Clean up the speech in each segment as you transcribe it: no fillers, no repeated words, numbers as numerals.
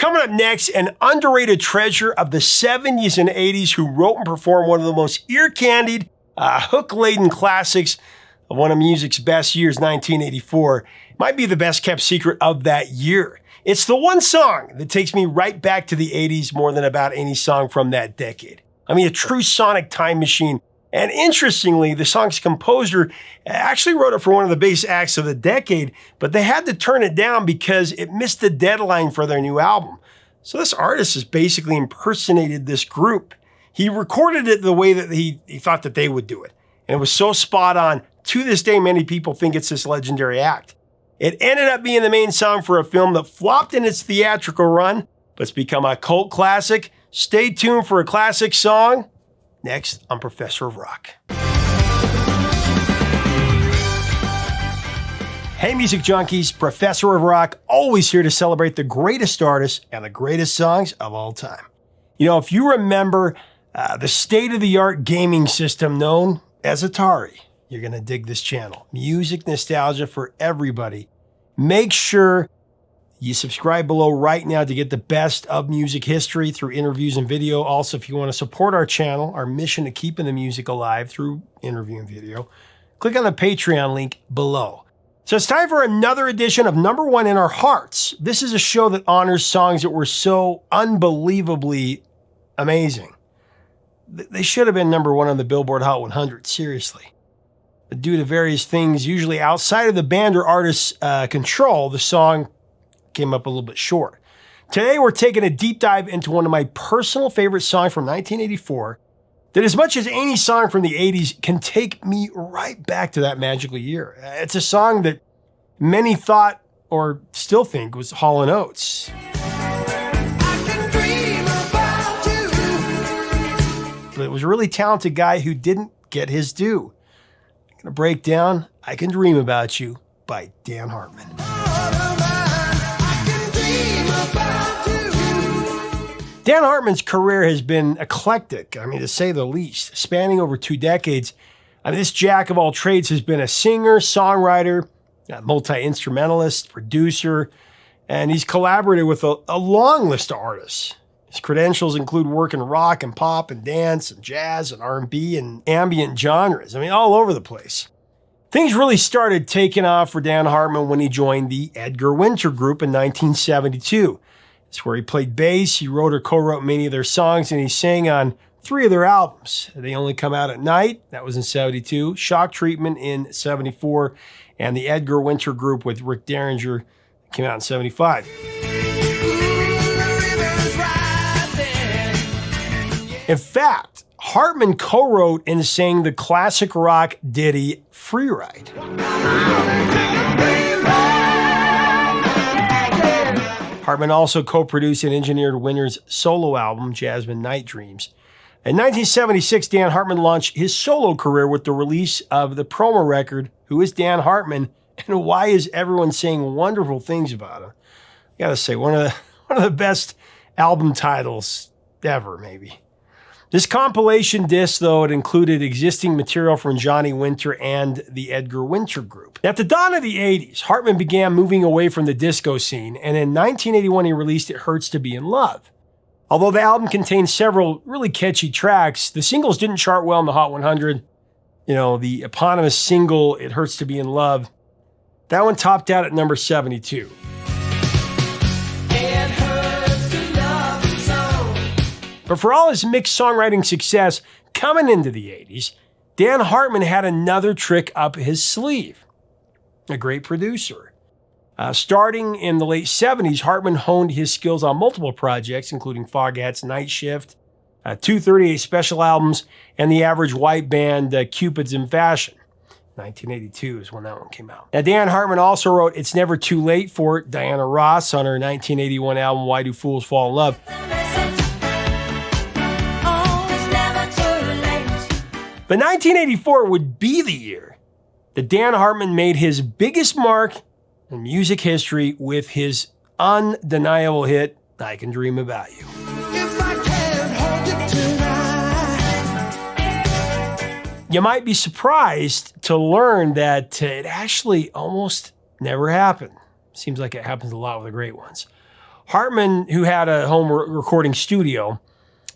Coming up next, an underrated treasure of the 70s and 80s who wrote and performed one of the most ear-candied, hook-laden classics of one of music's best years, 1984. Might be the best kept secret of that year. It's the one song that takes me right back to the 80s more than about any song from that decade. I mean, a true sonic time machine. And interestingly, the song's composer actually wrote it for one of the biggest acts of the decade, but they had to turn it down because it missed the deadline for their new album. So this artist has basically impersonated this group. He recorded it the way that he thought that they would do it. And it was so spot on. To this day, many people think it's this legendary act. It ended up being the main song for a film that flopped in its theatrical run, but it's become a cult classic. Stay tuned for a classic song next on Professor of Rock. Hey music junkies, Professor of Rock, always here to celebrate the greatest artists and the greatest songs of all time. You know, if you remember the state-of-the-art gaming system known as Atari, you're going to dig this channel. Music nostalgia for everybody. Make sure you subscribe below right now to get the best of music history through interviews and video. Also, if you want to support our channel, our mission to keeping the music alive through interview and video, click on the Patreon link below. So it's time for another edition of #1 in Our Hearts. This is a show that honors songs that were so unbelievably amazing. They should have been #1 on the Billboard Hot 100, seriously. But due to various things, usually outside of the band or artist's control, the song came up a little bit short. Today, we're taking a deep dive into one of my personal favorite songs from 1984 that, as much as any song from the 80s, can take me right back to that magical year. It's a song that many thought or still think was Hall and Oates. But it was a really talented guy who didn't get his due. I'm going to break down I Can Dream About You by Dan Hartman. Dan Hartman's career has been eclectic, I mean, to say the least, spanning over 2 decades. I mean, this jack of all trades has been a singer, songwriter, multi-instrumentalist, producer, and he's collaborated with a long list of artists. His credentials include work in rock and pop and dance and jazz and R&B and ambient genres. I mean, all over the place. Things really started taking off for Dan Hartman when he joined the Edgar Winter Group in 1972. It's where he played bass, he wrote or co-wrote many of their songs, and he sang on 3 of their albums. They Only Come Out at Night, that was in 72, Shock Treatment in 74, and the Edgar Winter Group with Rick Derringer came out in 75. In fact, Hartman co-wrote and sang the classic rock ditty Free Ride. Hartman also co-produced and engineered Winter's solo album, Jasmine Night Dreams. In 1976, Dan Hartman launched his solo career with the release of the promo record, Who is Dan Hartman, and Why is Everyone Saying Wonderful Things About Him? I gotta say, one of the best album titles ever, maybe. This compilation disc, though, it included existing material from Johnny Winter and the Edgar Winter Group. At the dawn of the 80s, Hartman began moving away from the disco scene, and in 1981 he released It Hurts to Be in Love. Although the album contained several really catchy tracks, the singles didn't chart well in the Hot 100. You know, the eponymous single, It Hurts to Be in Love, that one topped out at number 72. But for all his mixed songwriting success coming into the 80s, Dan Hartman had another trick up his sleeve. A great producer. Starting in the late 70s, Hartman honed his skills on multiple projects, including Foghat's Night Shift, 238 special albums, and the Average White Band Cupids in Fashion. 1982 is when that one came out. Now, Dan Hartman also wrote It's Never Too Late for Diana Ross on her 1981 album Why Do Fools Fall in Love. But 1984 would be the year that Dan Hartman made his biggest mark in music history with his undeniable hit, I Can Dream About You. If I can't hold you tonight. You might be surprised to learn that it actually almost never happened. Seems like it happens a lot with the great ones. Hartman, who had a home recording studio,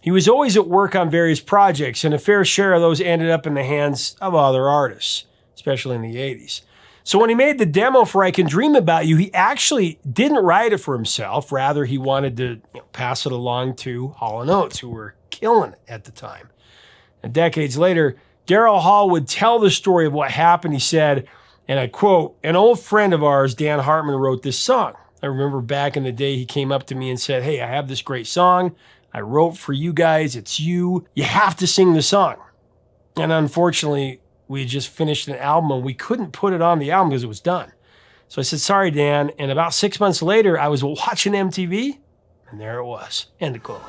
he was always at work on various projects, and a fair share of those ended up in the hands of other artists, especially in the 80s. So when he made the demo for I Can Dream About You, he actually didn't write it for himself. Rather, he wanted to pass it along to Hall and Oates, who were killing it at the time. And decades later, Daryl Hall would tell the story of what happened. He said, and I quote, "An old friend of ours, Dan Hartman, wrote this song. I remember back in the day, he came up to me and said, 'Hey, I have this great song I wrote for you guys. It's you. You have to sing the song.' And unfortunately, we had just finished an album and we couldn't put it on the album because it was done. So I said, 'Sorry, Dan.' And about 6 months later, I was watching MTV and there it was." End of quote.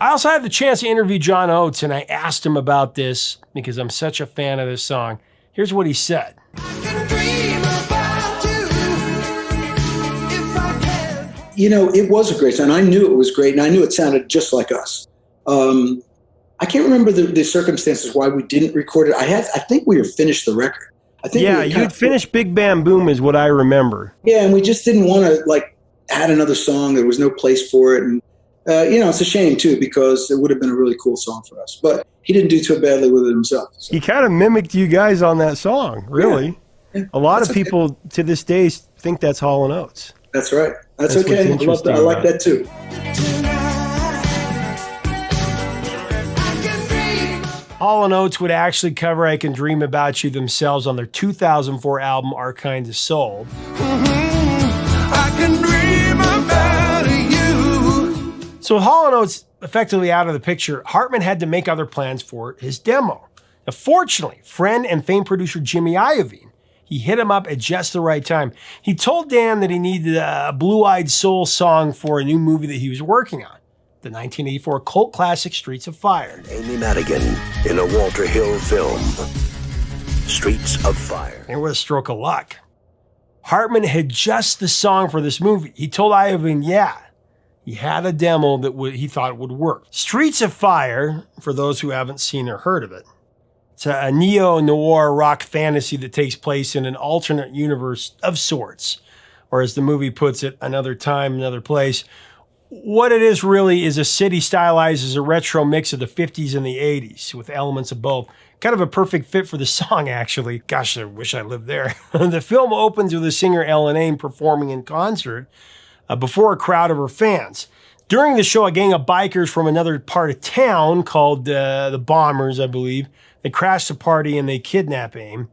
I also had the chance to interview John Oates, and I asked him about this because I'm such a fan of this song. Here's what he said. You know, it was a great song. I knew it was great, and I knew it sounded just like us. I can't remember the circumstances why we didn't record it. I think we had finished the record. I think you'd finished Big Bam Boom is what I remember. Yeah, and we just didn't want to like add another song. There was no place for it, and you know, it's a shame too because it would have been a really cool song for us. But he didn't do too badly with it himself. So. He kind of mimicked you guys on that song, really. Yeah. A lot of people to this day think that's Hall and Oates. That's right. That's okay. I like that too. Hall and Oates would actually cover I Can Dream About You themselves on their 2004 album, Our Kind of Soul. I can dream about you. So Hall and Oates effectively out of the picture, Hartman had to make other plans for his demo. Now, fortunately, friend and famed producer Jimmy Iovine, he hit him up at just the right time. He told Dan that he needed a blue-eyed soul song for a new movie that he was working on, the 1984 cult classic Streets of Fire. Amy Madigan in a Walter Hill film, Streets of Fire. And what a stroke of luck. Hartman had just the song for this movie. He told Iovine, he had a demo that he thought would work. Streets of Fire, for those who haven't seen or heard of it, it's a neo-noir rock fantasy that takes place in an alternate universe of sorts. Or as the movie puts it, another time, another place. What it is really is a city stylized as a retro mix of the 50s and the 80s with elements of both. Kind of a perfect fit for the song, actually. Gosh, I wish I lived there. The film opens with the singer Ellen Aim performing in concert before a crowd of her fans. During the show, a gang of bikers from another part of town called the Bombers, I believe, they crash the party and they kidnap Aim.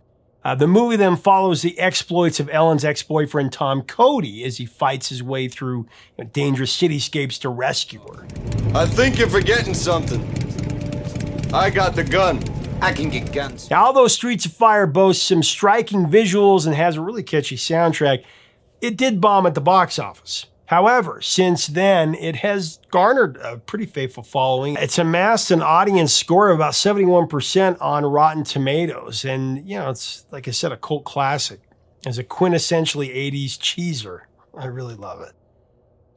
The movie then follows the exploits of Ellen's ex-boyfriend Tom Cody as he fights his way through dangerous cityscapes to rescue her. I think you're forgetting something. I got the gun. I can get guns. Now, although Streets of Fire boasts some striking visuals and has a really catchy soundtrack, it did bomb at the box office. However, since then, it has garnered a pretty faithful following. It's amassed an audience score of about 71% on Rotten Tomatoes. And, you know, it's, like I said, a cult classic. It's a quintessentially 80s cheeser. I really love it.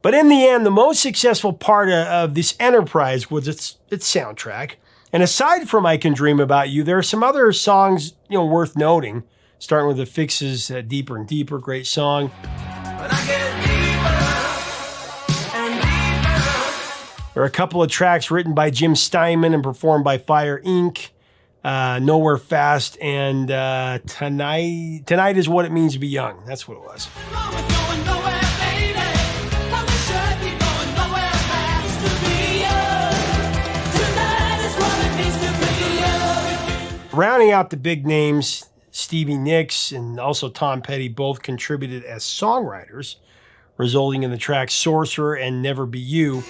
But in the end, the most successful part of this enterprise was its soundtrack. And aside from I Can Dream About You, there are some other songs, worth noting. Starting with the Fix's Deeper and Deeper, great song. There are a couple of tracks written by Jim Steinman and performed by Fire Inc., Nowhere Fast, and Tonight is What It Means to Be Young. That's what it was. Rounding out the big names, Stevie Nicks and also Tom Petty both contributed as songwriters, resulting in the tracks Sorcerer and Never Be You.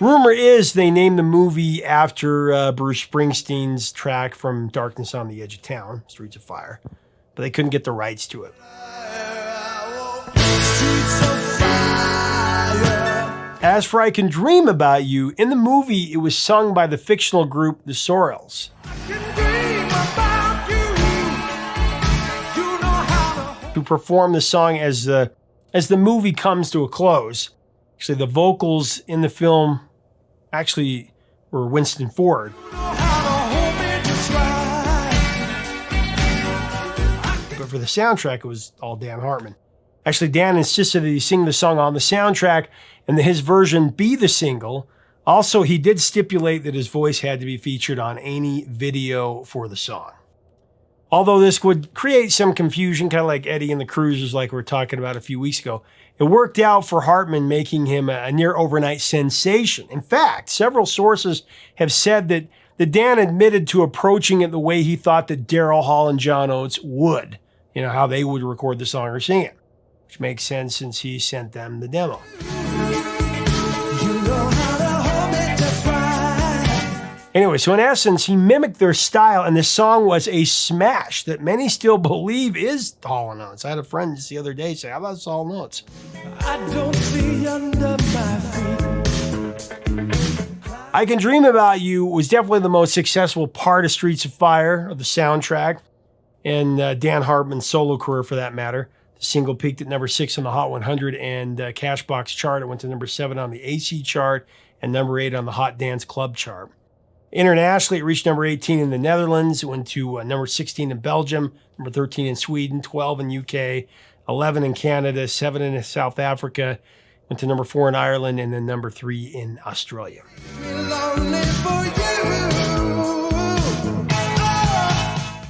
Rumor is they named the movie after Bruce Springsteen's track from Darkness on the Edge of Town, Streets of Fire, but they couldn't get the rights to it. As for I Can Dream About You, in the movie it was sung by the fictional group The Sorrells, who performed the song as the movie comes to a close. Actually, the vocals in the film actually were Winston Ford. But for the soundtrack, it was all Dan Hartman. Actually, Dan insisted that he sing the song on the soundtrack and that his version be the single. Also, he did stipulate that his voice had to be featured on any video for the song. Although this would create some confusion, kind of like Eddie and the Cruisers like we were talking about a few weeks ago, it worked out for Hartman, making him a near overnight sensation. In fact, several sources have said that Dan admitted to approaching it the way he thought that Daryl Hall and John Oates would. You know, how they would record the song or sing it, which makes sense since he sent them the demo. Anyway, so in essence, he mimicked their style, and the song was a smash that many still believe is Hall and Oates. I had a friend just the other day say, how about Hall and Oates? I don't see under my feet. I Can Dream About You was definitely the most successful part of Streets of Fire, of the soundtrack, and Dan Hartman's solo career for that matter. The single peaked at number 6 on the Hot 100 and Cashbox chart. It went to number 7 on the AC chart and number 8 on the Hot Dance Club chart. Internationally, it reached number 18 in the Netherlands. It went to number 16 in Belgium, number 13 in Sweden, 12 in UK, 11 in Canada, 7 in South Africa, went to number 4 in Ireland, and then number 3 in Australia.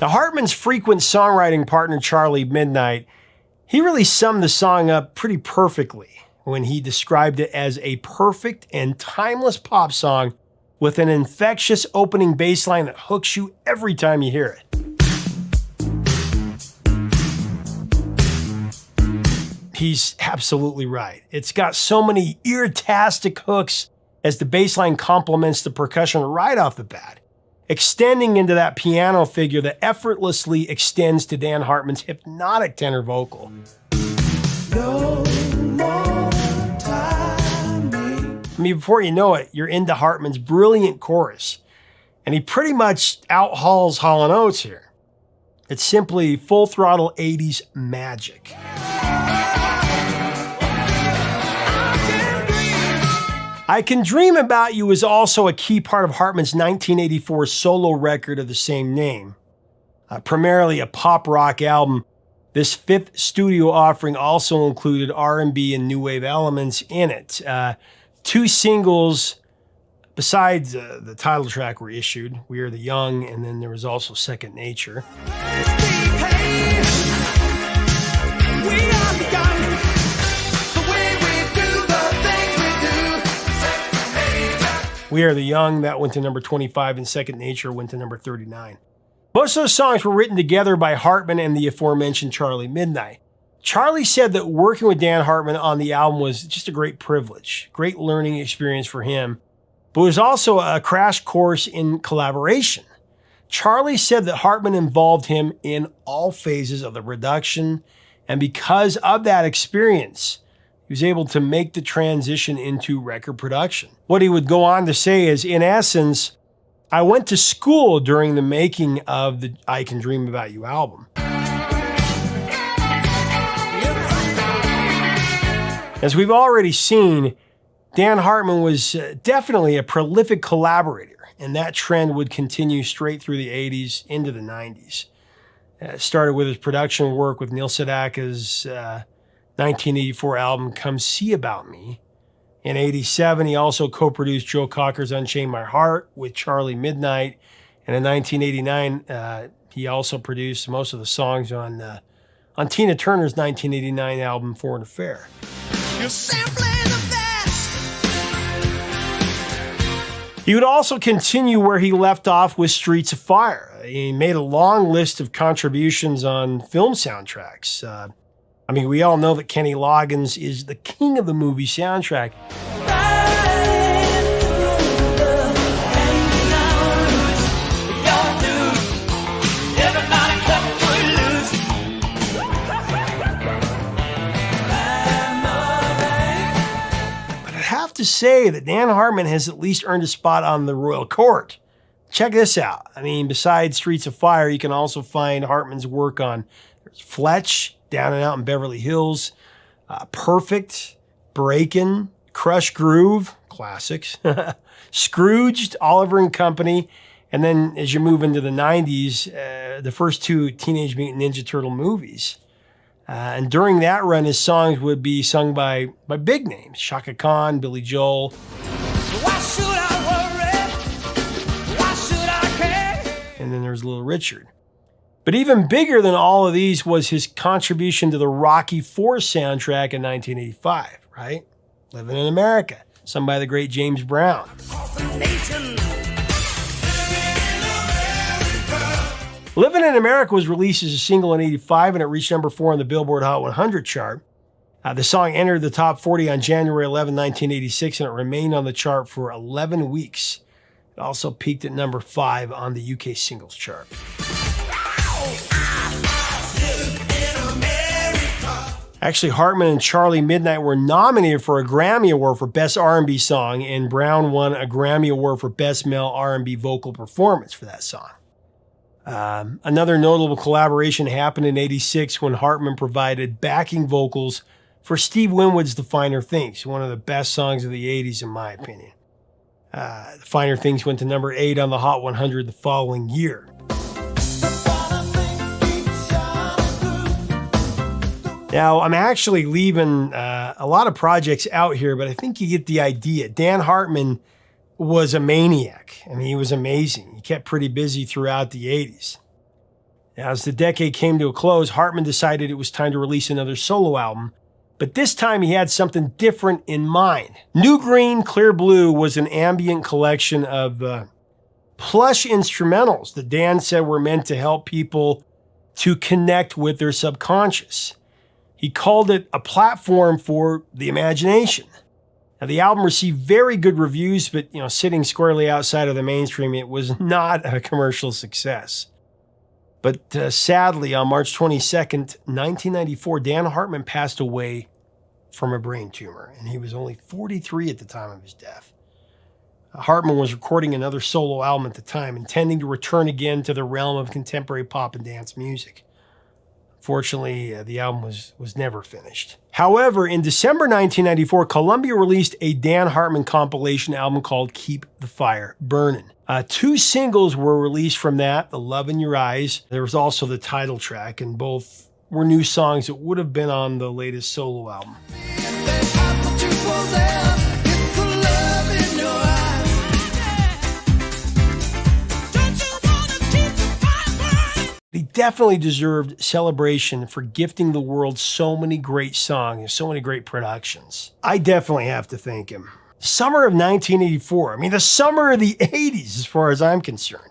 Now, Hartman's frequent songwriting partner, Charlie Midnight, he really summed the song up pretty perfectly when he described it as a perfect and timeless pop song with an infectious opening bass line that hooks you every time you hear it. He's absolutely right. It's got so many ear-tastic hooks as the bass line complements the percussion right off the bat, extending into that piano figure that effortlessly extends to Dan Hartman's hypnotic tenor vocal. No more time. I mean, before you know it, you're into Hartman's brilliant chorus, and he pretty much out-hauls Hall and Oates here. It's simply full-throttle 80s magic. I Can Dream About You is also a key part of Hartman's 1984 solo record of the same name. Primarily a pop rock album, this 5th studio offering also included R&B and new wave elements in it. 2 singles besides the title track were issued, We Are the Young, and then there was also Second Nature. We Are the Young, that went to number 25, and Second Nature went to number 39. Most of those songs were written together by Hartman and the aforementioned Charlie Midnight. Charlie said that working with Dan Hartman on the album was just a great privilege, great learning experience for him, but it was also a crash course in collaboration. Charlie said that Hartman involved him in all phases of the production, and because of that experience, he was able to make the transition into record production. What he would go on to say is, in essence, I went to school during the making of the I Can Dream About You album. As we've already seen, Dan Hartman was definitely a prolific collaborator, and that trend would continue straight through the 80s into the 90s. It started with his production work with Neil Sedaka's 1984 album, Come See About Me. In 87, he also co-produced Joe Cocker's Unchain My Heart with Charlie Midnight. And in 1989, he also produced most of the songs on Tina Turner's 1989 album, Foreign Affair. You're simply the best. He would also continue where he left off with Streets of Fire. He made a long list of contributions on film soundtracks. I mean, we all know that Kenny Loggins is the king of the movie soundtrack. But I have to say that Dan Hartman has at least earned a spot on the Royal Court. Check this out. I mean, besides Streets of Fire, you can also find Hartman's work on Fletch, Down and Out in Beverly Hills, Perfect, Breakin', Crush Groove, classics, Scrooged, Oliver and Company, and then as you move into the 90s, the first two Teenage Mutant Ninja Turtle movies. And during that run, his songs would be sung by big names, Shaka Khan, Billy Joel. Why should I worry? Why should I care? And then there's Little Richard. But even bigger than all of these was his contribution to the Rocky IV soundtrack in 1985, right? Living in America, sung by the great James Brown. Living in America was released as a single in 85, and it reached number 4 on the Billboard Hot 100 chart. The song entered the top 40 on January 11, 1986, and it remained on the chart for 11 weeks. It also peaked at number 5 on the UK singles chart. Actually, Hartman and Charlie Midnight were nominated for a Grammy Award for Best R&B Song, and Brown won a Grammy Award for Best Male R&B Vocal Performance for that song. Another notable collaboration happened in '86 when Hartman provided backing vocals for Steve Winwood's The Finer Things, one of the best songs of the '80s in my opinion. The Finer Things went to number 8 on the Hot 100 the following year. Now, I'm actually leaving a lot of projects out here, but I think you get the idea. Dan Hartman was a maniac. I mean, he was amazing. He kept pretty busy throughout the 80s. Now, as the decade came to a close, Hartman decided it was time to release another solo album, but this time he had something different in mind. New Green, Clear Blue was an ambient collection of plush instrumentals that Dan said were meant to help people to connect with their subconscious. He called it a platform for the imagination. Now, the album received very good reviews, but sitting squarely outside of the mainstream, it was not a commercial success. But sadly, on March 22nd, 1994, Dan Hartman passed away from a brain tumor, and he was only 43 at the time of his death. Hartman was recording another solo album at the time, intending to return again to the realm of contemporary pop and dance music. Fortunately, the album was never finished. However, in December 1994, Columbia released a Dan Hartman compilation album called Keep the Fire Burnin'. 2 singles were released from that, The Love in Your Eyes. There was also the title track, and both were new songs that would have been on the latest solo album. He definitely deserved celebration for gifting the world so many great songs and so many great productions. I definitely have to thank him. Summer of 1984. I mean, the summer of the 80s as far as I'm concerned.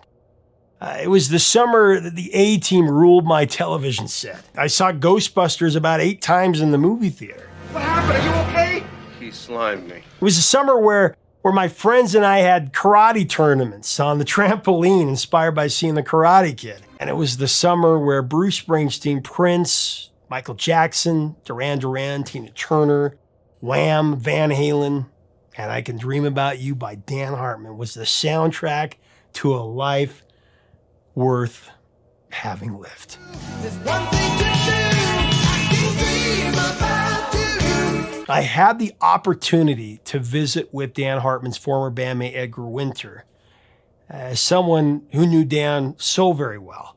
It was the summer that the A-Team ruled my television set. I saw Ghostbusters about 8 times in the movie theater. What happened? Are you okay? He slimed me. It was a summer where my friends and I had karate tournaments on the trampoline inspired by seeing The Karate Kid. And it was the summer where Bruce Springsteen, Prince, Michael Jackson, Duran Duran, Tina Turner, Wham, Van Halen, and I Can Dream About You by Dan Hartman was the soundtrack to a life worth having lived. I had the opportunity to visit with Dan Hartman's former bandmate Edgar Winter. As someone who knew Dan so very well,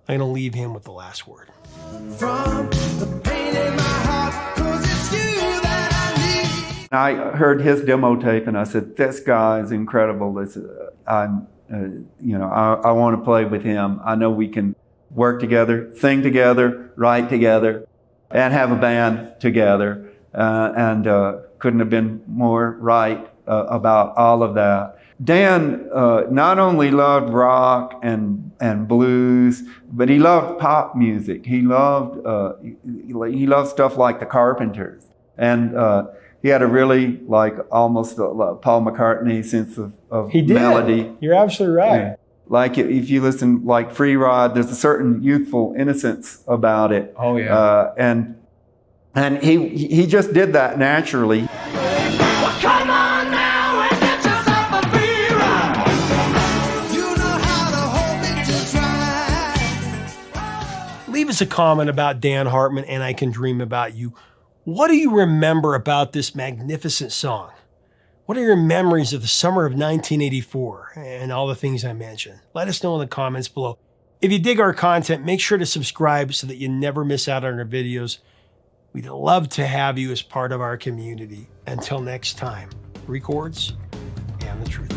I'm going to leave him with the last word. From the pain in my heart, 'cause it's you that I need. I heard his demo tape and I said, this guy is incredible. I want to play with him. I know we can work together, sing together, write together, and have a band together. Couldn't have been more right about all of that. Dan not only loved rock and blues, but he loved pop music. He loved stuff like the Carpenters, and he had a really almost Paul McCartney sense of melody. You're absolutely right. Yeah. Like if you listen like Free Rod, there's a certain youthful innocence about it. Oh yeah. And he just did that naturally. Well, come on now and get yourself a free ride. You know how to hold it just right. Leave us a comment about Dan Hartman and I Can Dream About You. What do you remember about this magnificent song? What are your memories of the summer of 1984 and all the things I mentioned? Let us know in the comments below. If you dig our content, make sure to subscribe so that you never miss out on our videos. We'd love to have you as part of our community. Until next time, records and the truth.